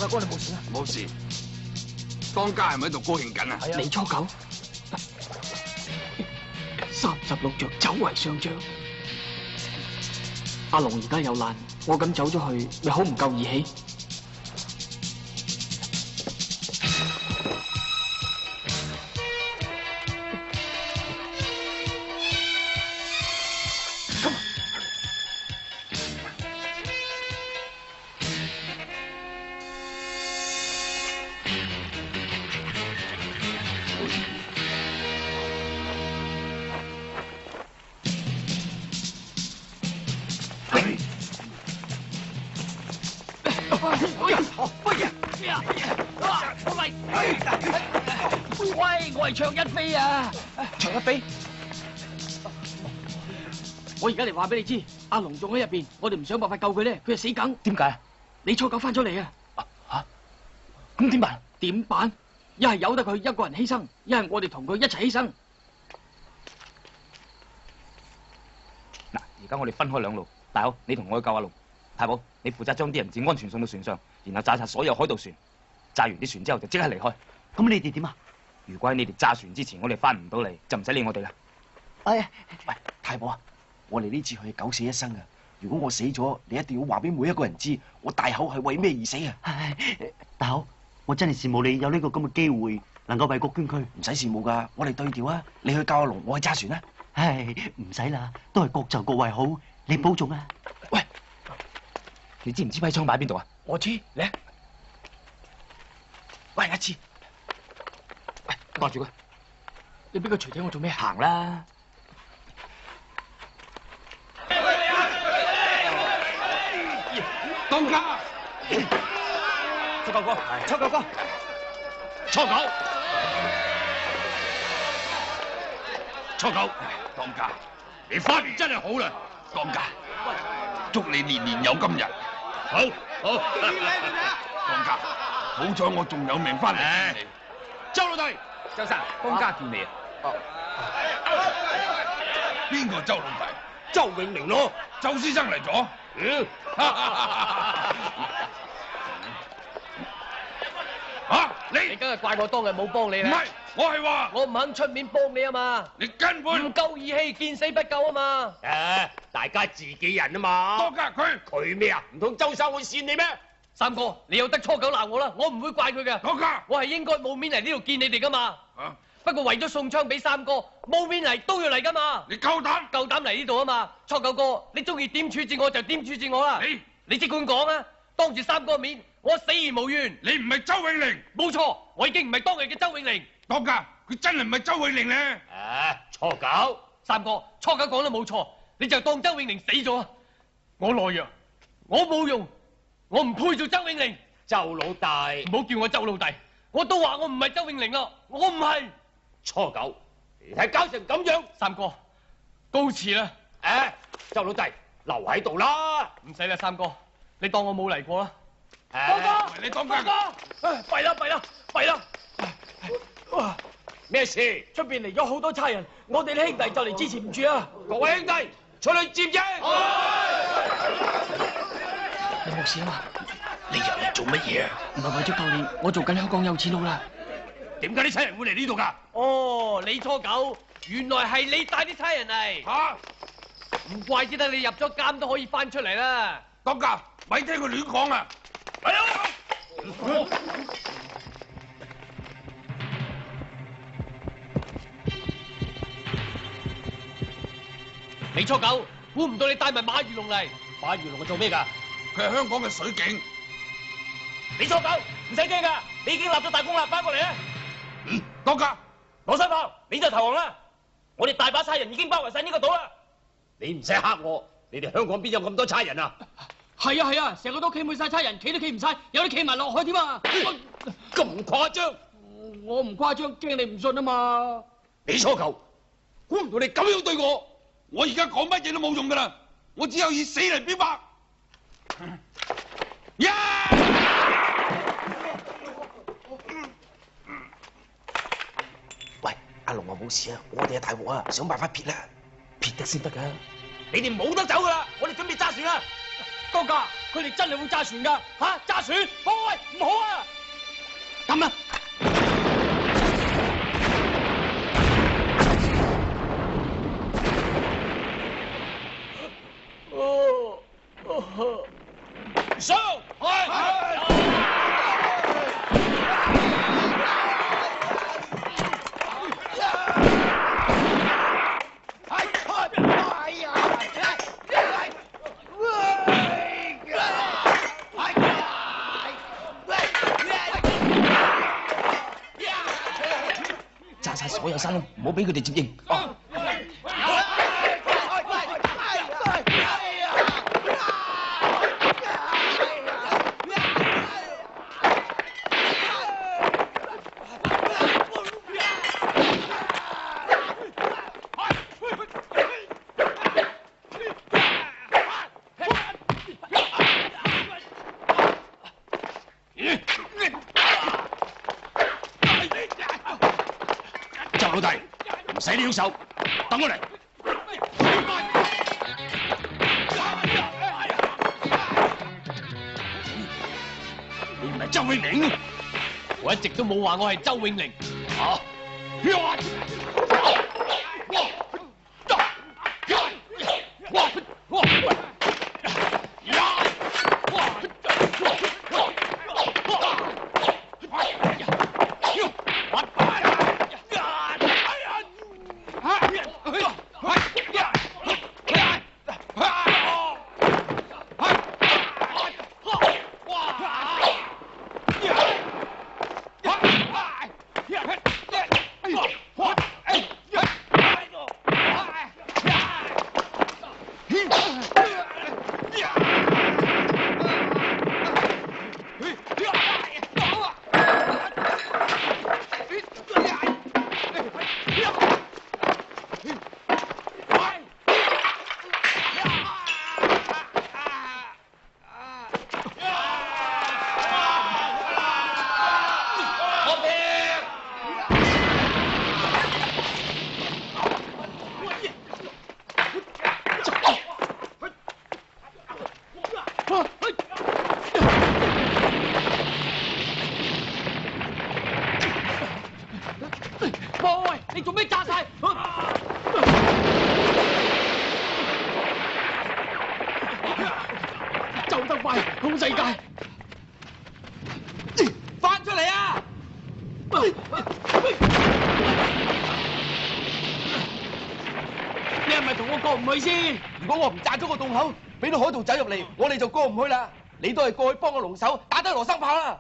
大哥，你冇事啊？冇事。當家係咪喺度高興緊啊？年初九，36着走為上將。阿龍而家有難，我咁走咗去，咪好唔夠義氣？喂，我係卓一飛啊！卓一飛，我而家嚟話俾你知，阿龍仲喺入邊，我哋唔想辦法救佢咧，佢就死梗。點解啊？你初九翻咗嚟啊！吓，咁點辦？點辦？一係由得佢一個人犧牲，一係我哋同佢一齊犧牲。嗱，而家我哋分開兩路，大佬你同我去救阿龍，太保你負責將啲人質安全送到船上，然後炸晒所有海盜船，炸完啲船之後就即刻離開。咁你哋點啊？如果喺你哋炸船之前，我哋翻唔到嚟，就唔使理我哋啦。哎呀，喂，太保啊，我哋呢次去九死一生啊！如果我死咗，你一定要話俾每一個人知，我大口係為咩而死啊！大口，我真係羨慕你有呢個咁嘅機會，能夠為國捐軀。唔使羨慕噶，我哋對調啊！你去教阿龍，我去揸船啊！唉，唔使啦，都係各就各位好，你保重啊！喂，你知唔知批槍擺邊度啊？我知，嚟。喂，一次，喂，袋住佢。你俾個錘仔我做咩？行啦。當家，初九哥，初九哥，初九，初九，當家，你翻嚟真係好啦，當家，祝你年年有今日。好，好，當家，好彩我仲有命翻嚟見你。周老弟，周生，當家見你啊！邊個周老弟？周永明咯，周先生嚟咗。你梗係怪我當日冇幫你啦。唔係，我係話我唔肯出面幫你啊嘛。你根本唔夠義氣，見死不救啊嘛。大家自己人啊嘛。當家佢咩啊？唔通周生會扇你咩？三哥，你有得初九鬧我啦，我唔會怪佢嘅。當家，我係應該冇面嚟呢度見你哋噶嘛。不過為咗送槍俾三哥，冇面嚟都要嚟噶嘛。你夠膽嚟呢度啊嘛。初九哥，你中意點處置我就點處置我啦。你即管講啊，當住三哥面，我死而無怨。你唔係周永齡，冇錯，我已經唔係當日嘅周永齡。當家，佢真係唔係周永齡咧。初九，三哥，初九講得冇錯，你就當周永齡死咗啊！我懦弱，我冇用，我唔配做周永齡。周老大，唔好叫我周老弟，我都話我唔係周永齡啦，我唔係。初九，你睇搞成咁樣，三哥，告辭啦。周老弟留喺度啦，唔使啦，三哥，你當我冇嚟過啦。當家，你當家，弊啦弊啦弊啦！哇，咩事？出邊嚟咗好多差人，我哋啲兄弟就嚟支持唔住啊！各位兄弟，出去接應。你冇事啊嘛？你入嚟做乜嘢啊？唔係為咗救你，我做緊香港有錢佬啦。點解啲差人會嚟呢度㗎？哦，你初九，原來係你帶啲差人嚟。嚇！唔怪之得你入咗監都可以翻出嚟啦。當家，咪聽佢亂講啊！係啊！你初九，估唔到你帶埋馬如龍嚟。馬如龍係做咩㗎？佢係香港嘅水警。你初九，唔使驚㗎，你已經立咗大功啦，翻過嚟啊！當家，攞西炮，你就投降啦！我哋大把差人已經包圍晒呢個島啦。你唔使嚇我，你哋香港邊有咁多差人啊？係啊係啊，成個都企滿晒差人，企都企唔晒，有啲企埋落海添啊！咁誇張？我唔誇張，驚你唔信啊嘛！你初九，估唔到你咁樣對我，我而家講乜嘢都冇用㗎啦，我只有以死嚟表白。喂，阿龍話冇事啊，我哋係大鑊啊，想辦法撇啦，撇得先得㗎。你哋冇得走㗎啦，我哋準備揸船啦。當家，佢哋真係會揸船㗎嚇！揸船，開！唔好啊！咁啦。上炸晒所有山窿，唔好俾佢哋接應。哦。周老弟，唔使你喐手，等我嚟。你唔係周永寧？我一直都冇話我係周永寧。啊！喂，你做咩炸晒？走得快，好世界！翻出嚟啊！你係咪同我過唔去先？如果我唔炸咗個洞口，俾到海盜走入嚟，我哋就過唔去啦。你都係過去幫個龍手打低羅生炮啦。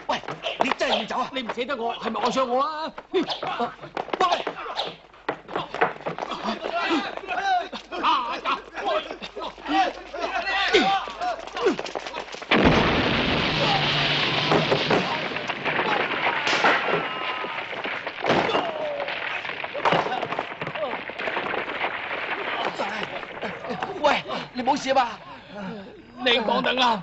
喂，你真係要走啊？你唔捨得我，係咪愛上我啊？喂！喂，你冇事啊嘛？你講得啱。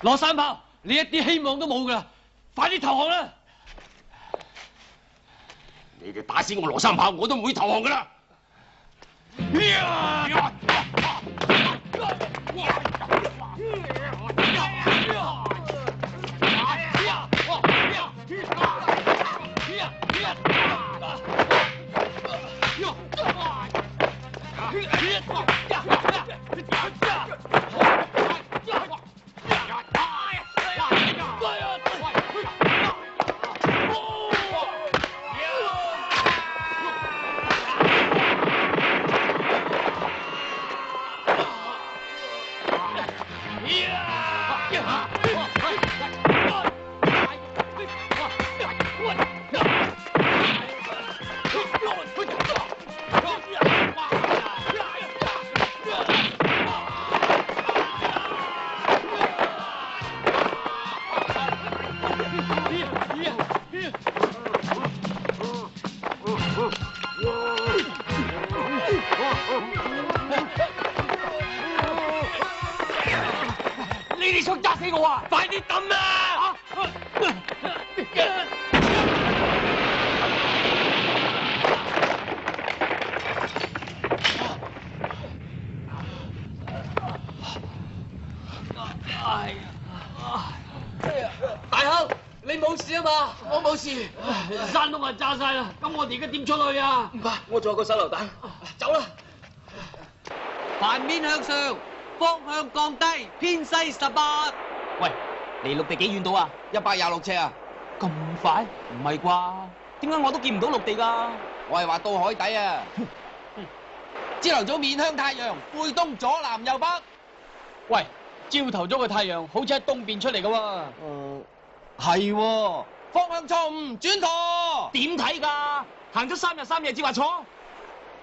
羅山炮，你一啲希望都冇噶啦，快啲投降啦！你哋打死我羅三炮，我都唔會投降噶啦！你哋想炸死我啊！快啲抌啊！大亨，你冇事啊嘛？我冇事，山窿啊炸晒啦，咁我哋而家點出去啊？唔怕，我仲有個手榴彈，走啦！盤面向上，方向降低，偏西18。喂，離陸地幾遠到啊126尺啊！咁快？唔係啩？點解我都見唔到陸地㗎？我係話到海底啊！朝頭早面向太陽，背東左南右北。喂，朝頭早嘅太陽好似喺東邊出嚟㗎喎。係喎，方向錯誤，轉舵。點睇㗎？行咗3日3夜至話錯？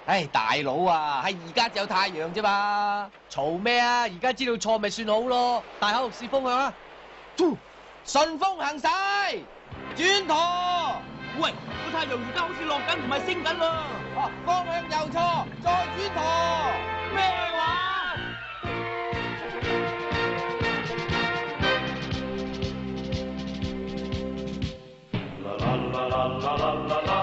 唉，大佬啊，喺而家就有太陽啫嘛，嘈咩啊？而家知道錯咪算好咯。大口試風向啊，順風行駛，轉舵。喂，個太陽而家好似落緊，唔係升緊喎。方向又錯，再轉舵。咩話？啦啦啦啦啦啦啦。